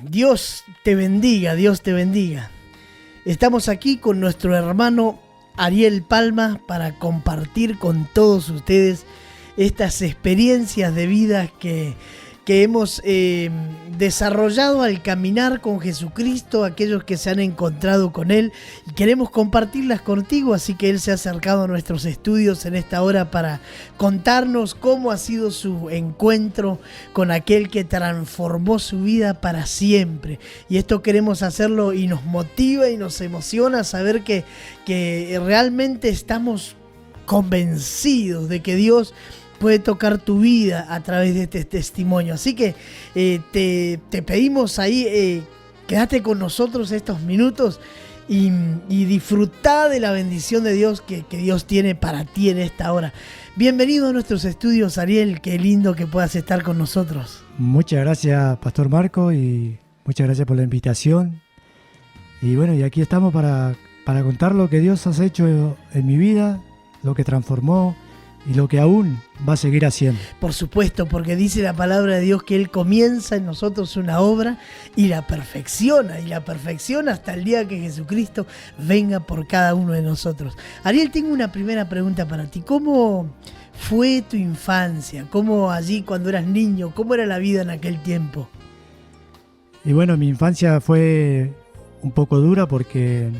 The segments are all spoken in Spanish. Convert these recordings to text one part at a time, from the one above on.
Dios te bendiga, Dios te bendiga. Estamos aquí con nuestro hermano Ariel Palma para compartir con todos ustedes estas experiencias de vida que hemos desarrollado al caminar con Jesucristo, aquellos que se han encontrado con Él, y queremos compartirlas contigo, así que Él se ha acercado a nuestros estudios en esta hora para contarnos cómo ha sido su encuentro con aquel que transformó su vida para siempre. Y esto queremos hacerlo y nos motiva y nos emociona saber que realmente estamos convencidos de que Dios puede tocar tu vida a través de este testimonio. Así que te pedimos ahí, quédate con nosotros estos minutos y disfrutá de la bendición de Dios que Dios tiene para ti en esta hora. Bienvenido a nuestros estudios, Ariel. Qué lindo que puedas estar con nosotros. Muchas gracias, Pastor Marco, y muchas gracias por la invitación. Y bueno, y aquí estamos para contar lo que Dios ha hecho en mi vida, lo que transformó y lo que aún va a seguir haciendo. Por supuesto, porque dice la palabra de Dios que Él comienza en nosotros una obra y la perfecciona hasta el día que Jesucristo venga por cada uno de nosotros. Ariel, tengo una primera pregunta para ti. ¿Cómo fue tu infancia? ¿Cómo allí cuando eras niño? ¿Cómo era la vida en aquel tiempo? Y bueno, mi infancia fue un poco dura porque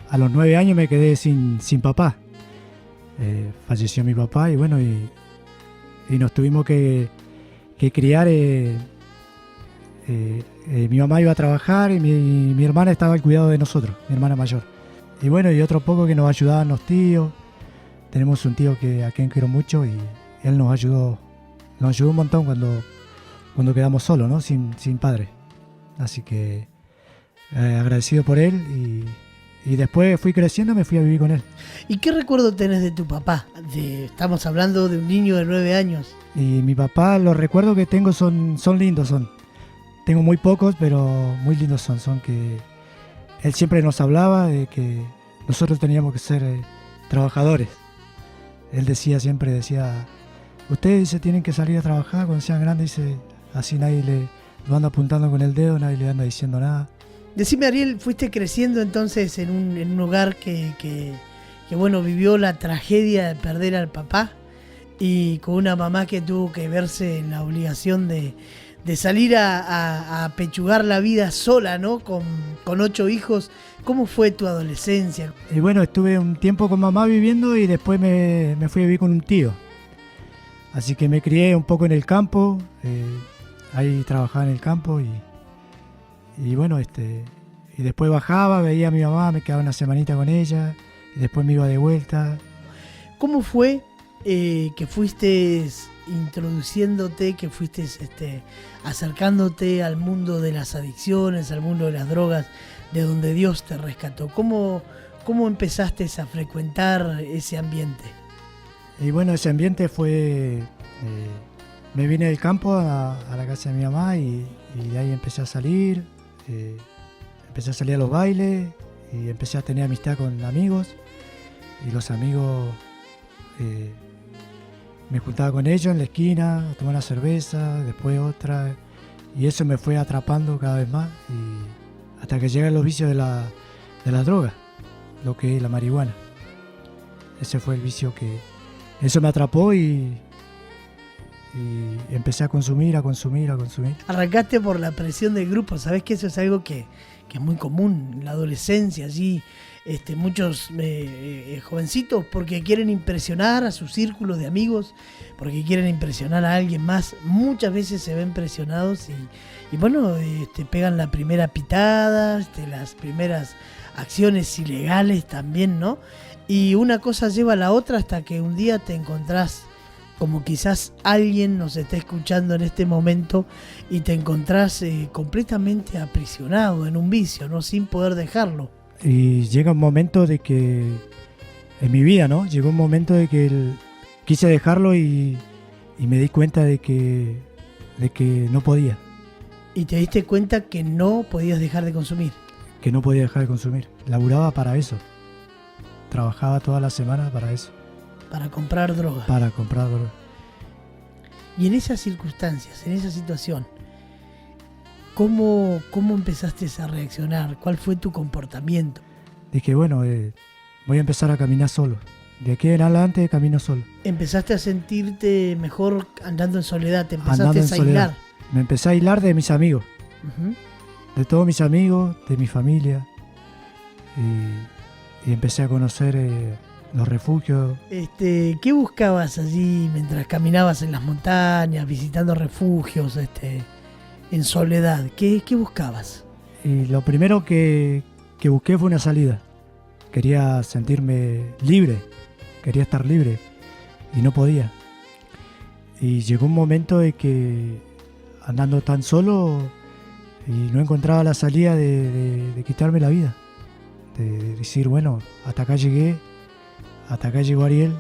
a los 9 años me quedé sin papá. Falleció mi papá y bueno, y nos tuvimos que criar. Mi mamá iba a trabajar y mi hermana estaba al cuidado de nosotros, mi hermana mayor. Y bueno, y otro poco que nos ayudaban los tíos. Tenemos un tío a quien quiero mucho y él nos ayudó un montón cuando quedamos solos, ¿no? Sin padre. Así que agradecido por él y después fui creciendo, me fui a vivir con él. ¿Y qué recuerdo tenés de tu papá? Estamos hablando de un niño de 9 años. Y mi papá, los recuerdos que tengo son lindos. Tengo muy pocos, pero muy lindos son que él siempre nos hablaba de que nosotros teníamos que ser trabajadores. Él siempre decía, ustedes tienen que salir a trabajar cuando sean grandes, así nadie lo anda apuntando con el dedo, nadie le anda diciendo nada. Decime, Ariel, fuiste creciendo entonces en un hogar que bueno, vivió la tragedia de perder al papá y con una mamá que tuvo que verse en la obligación de salir a apechugar la vida sola, ¿no? Con 8 hijos. ¿Cómo fue tu adolescencia? Y bueno, estuve un tiempo con mamá viviendo y después me fui a vivir con un tío. Así que me crié un poco en el campo, ahí trabajaba en el campo y bueno, y después bajaba, veía a mi mamá, me quedaba una semanita con ella y después me iba de vuelta. ¿Cómo fue que fuiste introduciéndote, que fuiste acercándote al mundo de las adicciones, al mundo de las drogas, de donde Dios te rescató? ¿Cómo empezaste a frecuentar ese ambiente? Y bueno, ese ambiente fue... me vine del campo a la casa de mi mamá y de ahí empecé a salir. Empecé a salir a los bailes y empecé a tener amistad con amigos y los amigos me juntaba con ellos en la esquina a tomar una cerveza, después otra, y eso me fue atrapando cada vez más y hasta que llegan los vicios de la droga, lo que es la marihuana. Ese fue el vicio eso me atrapó y empecé a consumir. Arrancaste por la presión del grupo. Sabés que eso es algo que es muy común en la adolescencia. Allí muchos jovencitos, porque quieren impresionar a sus círculos de amigos, porque quieren impresionar a alguien más, muchas veces se ven presionados y bueno, pegan la primera pitada, las primeras acciones ilegales también, ¿no? Y una cosa lleva a la otra hasta que un día te encontrás, como quizás alguien nos está escuchando en este momento, y te encontrás completamente aprisionado en un vicio, ¿no? Sin poder dejarlo. Y llega un momento de que, en mi vida, ¿no? Llegó un momento de que quise dejarlo y me di cuenta de que no podía. ¿Y te diste cuenta que no podías dejar de consumir? Que no podía dejar de consumir. Laburaba para eso. Trabajaba toda la semana para eso. Para comprar droga. Para comprar droga. Y en esas circunstancias, en esa situación, ¿Cómo empezaste a reaccionar? ¿Cuál fue tu comportamiento? Dije, bueno, voy a empezar a caminar solo. De aquí en adelante camino solo. ¿Empezaste a sentirte mejor andando en soledad? ¿Te Andando empezaste en a soledad. aislar? Me empecé a aislar de mis amigos, Ujú. de todos mis amigos, de mi familia. Y empecé a conocer los refugios. ¿Qué buscabas allí mientras caminabas en las montañas, visitando refugios, en soledad? ¿Qué buscabas? Y lo primero que busqué fue una salida. Quería sentirme libre, quería estar libre y no podía. Y llegó un momento de que andando tan solo y no encontraba la salida de quitarme la vida. De decir, bueno, hasta acá llegué, hasta acá llegó Ariel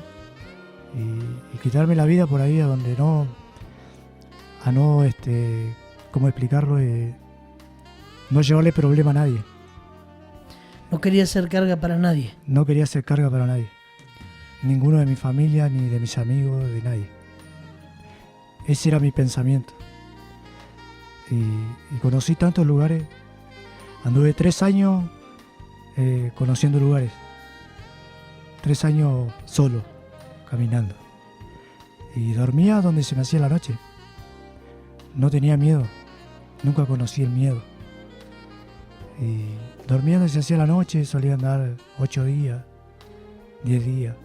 y quitarme la vida por ahí a donde no, ¿cómo explicarlo? No llevarle problema a nadie. No querías ser carga para nadie. No quería hacer carga para nadie. Ninguno de mi familia, ni de mis amigos, de nadie. Ese era mi pensamiento. Y conocí tantos lugares. Anduve 3 años conociendo lugares. 3 años solo, caminando. Y dormía donde se me hacía la noche. No tenía miedo. Nunca conocí el miedo. Y dormía donde se hacía la noche, solía andar 8 días, 10 días.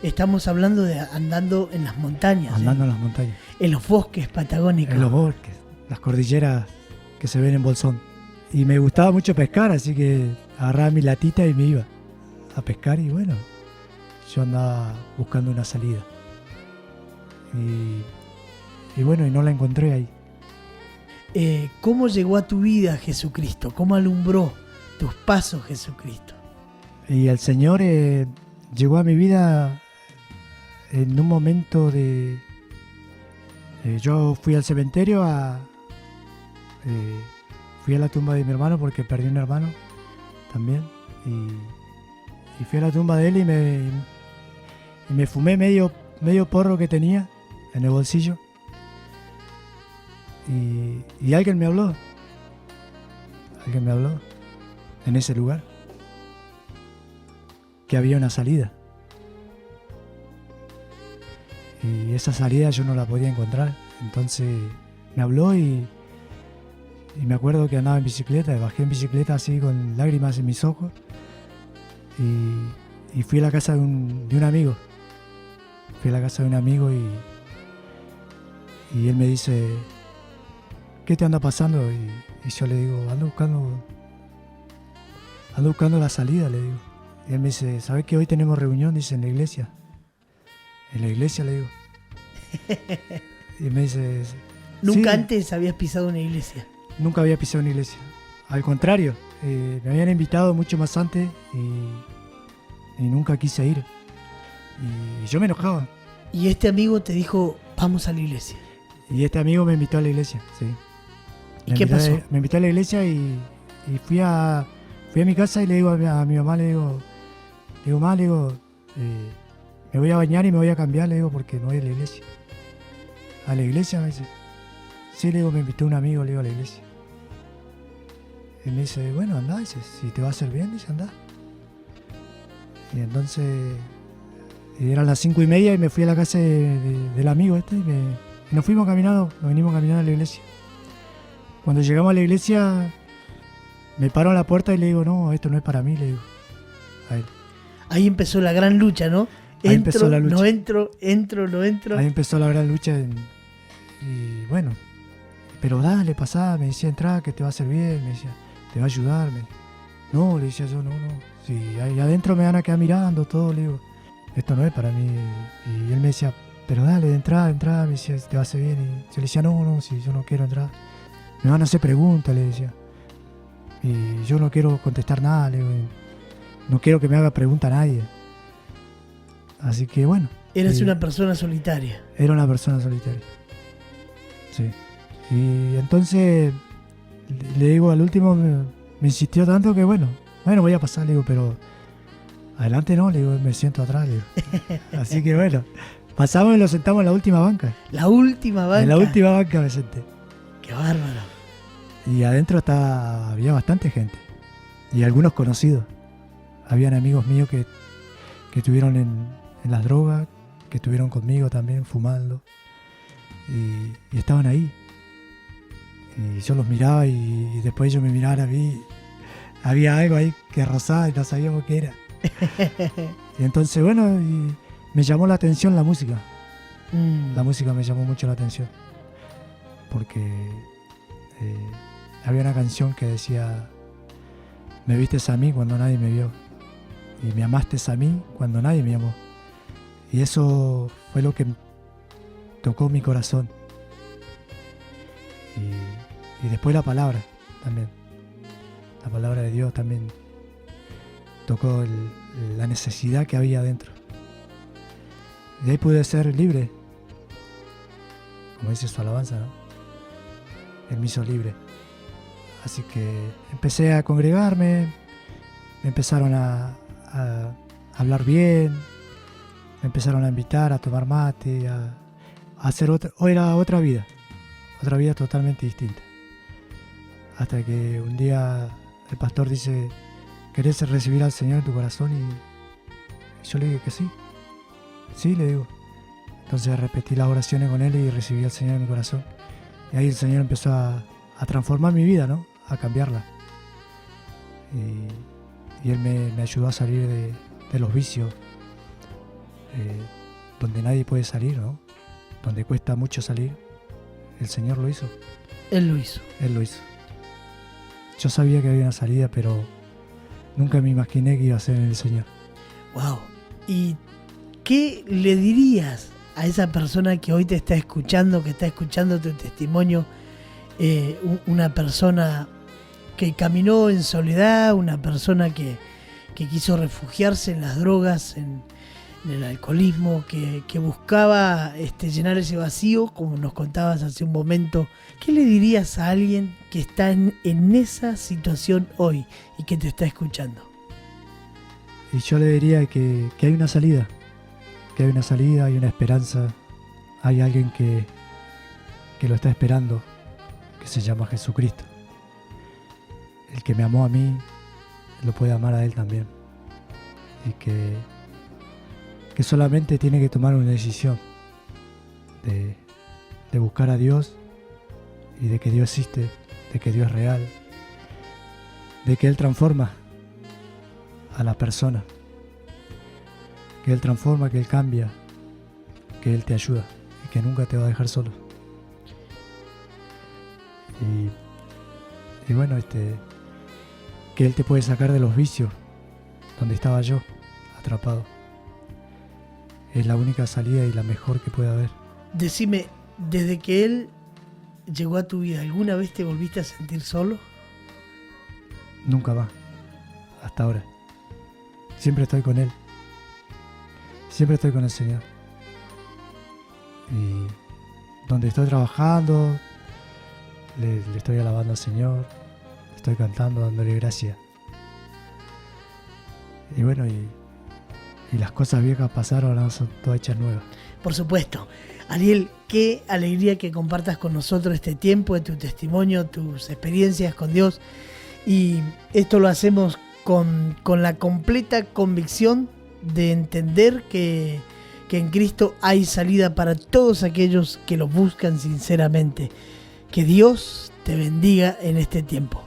Estamos hablando de andando en las montañas. Andando en las montañas. En los bosques patagónicos. En los bosques, las cordilleras que se ven en Bolsón. Y me gustaba mucho pescar, así que agarraba mi latita y me iba a pescar. Y bueno, yo andaba buscando una salida. Y bueno, y no la encontré ahí. ¿Cómo llegó a tu vida Jesucristo? ¿Cómo alumbró tus pasos Jesucristo? Y el Señor llegó a mi vida en un momento de... yo fui al cementerio fui a la tumba de mi hermano porque perdí un hermano también. Y fui a la tumba de él y me fumé medio porro que tenía en el bolsillo. Y alguien me habló. Alguien me habló en ese lugar. Que había una salida. Y esa salida yo no la podía encontrar. Entonces me habló y me acuerdo que andaba en bicicleta. Bajé en bicicleta así con lágrimas en mis ojos. Y fui a la casa de un amigo. Fui a la casa de un amigo y él me dice... ¿Qué te anda pasando? Y yo le digo, ando buscando la salida, le digo. Y él me dice, ¿sabes que hoy tenemos reunión? Dice, en la iglesia. En la iglesia, le digo. Y me dice... ¿Nunca sí, antes habías pisado una iglesia? Nunca había pisado una iglesia. Al contrario, me habían invitado mucho más antes y nunca quise ir. Y yo me enojaba. Y este amigo te dijo, vamos a la iglesia. Y este amigo me invitó a la iglesia, sí. ¿Y qué pasó? Me invitó a la iglesia y fui a mi casa y le digo a mi mamá, le digo, mamá, le digo, me voy a bañar y me voy a cambiar, le digo, porque no voy a la iglesia. ¿A la iglesia? Me dice. Sí, le digo, me invitó un amigo, le digo, a la iglesia. Y me dice, bueno, anda, dice, si te va a hacer bien, dice, anda. Y entonces, eran las 5:30 y me fui a la casa del amigo y nos venimos caminando a la iglesia. Cuando llegamos a la iglesia, me paro en la puerta y le digo, no, esto no es para mí, le digo a él. Ahí empezó la gran lucha, ¿no? Ahí empezó la lucha. No entro. Ahí empezó la gran lucha y bueno, pero dale, pasá, me decía, entrá, que te va a hacer bien, me decía, te va a ayudar. No, le decía yo, no. Si ahí adentro me van a quedar mirando todo, le digo, esto no es para mí. Y él me decía, pero dale, entrá, me decía, te va a hacer bien. Y yo le decía, no, si yo no quiero entrar. Me van a hacer preguntas, le decía. Y yo no quiero contestar nada, le digo. No quiero que me haga pregunta a nadie. Así que bueno. Eras una persona solitaria. Era una persona solitaria. Sí. Y entonces le digo, al último me insistió tanto que bueno, voy a pasar, le digo, pero adelante no, le digo, me siento atrás, le digo. Así que bueno, pasamos y lo sentamos en la última banca. La última banca. En la última banca me senté. Qué bárbaro. Y adentro había bastante gente. Y algunos conocidos. Habían amigos míos que estuvieron en las drogas, que estuvieron conmigo también fumando. Y estaban ahí. Y yo los miraba y después ellos me miraban a mí. Había algo ahí que rozaba y no sabíamos qué era. Y entonces, bueno, y me llamó la atención la música. La música me llamó mucho la atención. Porque había una canción que decía: me vistes a mí cuando nadie me vio. Y me amaste a mí cuando nadie me amó. Y eso fue lo que tocó mi corazón. Y después la palabra también. La palabra de Dios también tocó la necesidad que había dentro. De ahí pude ser libre. Como dice su alabanza, ¿no? Él me hizo libre. Así que empecé a congregarme. Me empezaron a hablar bien. Me empezaron a invitar a tomar mate, a hacer otra vida. Otra vida totalmente distinta. Hasta que un día el pastor dice: ¿querés recibir al Señor en tu corazón? Y yo le dije que sí. Sí, le digo. Entonces repetí las oraciones con él y recibí al Señor en mi corazón. Y ahí el Señor empezó a transformar mi vida, ¿no? A cambiarla. Y Él me ayudó a salir de los vicios, donde nadie puede salir, ¿no? Donde cuesta mucho salir. El Señor lo hizo. Él lo hizo. Él lo hizo. Yo sabía que había una salida, pero nunca me imaginé que iba a ser en el Señor. Wow. ¿Y qué le dirías a esa persona que hoy te está escuchando, que está escuchando tu testimonio? Una persona que caminó en soledad, una persona que quiso refugiarse en las drogas, en el alcoholismo, que buscaba llenar ese vacío, como nos contabas hace un momento. ¿Qué le dirías a alguien que está en esa situación hoy y que te está escuchando? Y yo le diría que hay una salida, que hay una salida, hay una esperanza, hay alguien que lo está esperando, que se llama Jesucristo. El que me amó a mí, lo puede amar a Él también. Y que solamente tiene que tomar una decisión de buscar a Dios y de que Dios existe, de que Dios es real, de que Él transforma a la persona, que Él transforma, que Él cambia, que Él te ayuda y que nunca te va a dejar solo. Y bueno, que Él te puede sacar de los vicios donde estaba yo, atrapado. Es la única salida y la mejor que puede haber. Decime, desde que Él llegó a tu vida, ¿alguna vez te volviste a sentir solo? Nunca más, hasta ahora. Siempre estoy con Él. Siempre estoy con el Señor. Y donde estoy trabajando, le estoy alabando al Señor, le estoy cantando, dándole gracias. Y bueno, y las cosas viejas pasaron, ahora son todas hechas nuevas. Por supuesto. Ariel, qué alegría que compartas con nosotros este tiempo de tu testimonio, tus experiencias con Dios. Y esto lo hacemos con la completa convicción de entender que en Cristo hay salida para todos aquellos que lo buscan sinceramente. Que Dios te bendiga en este tiempo.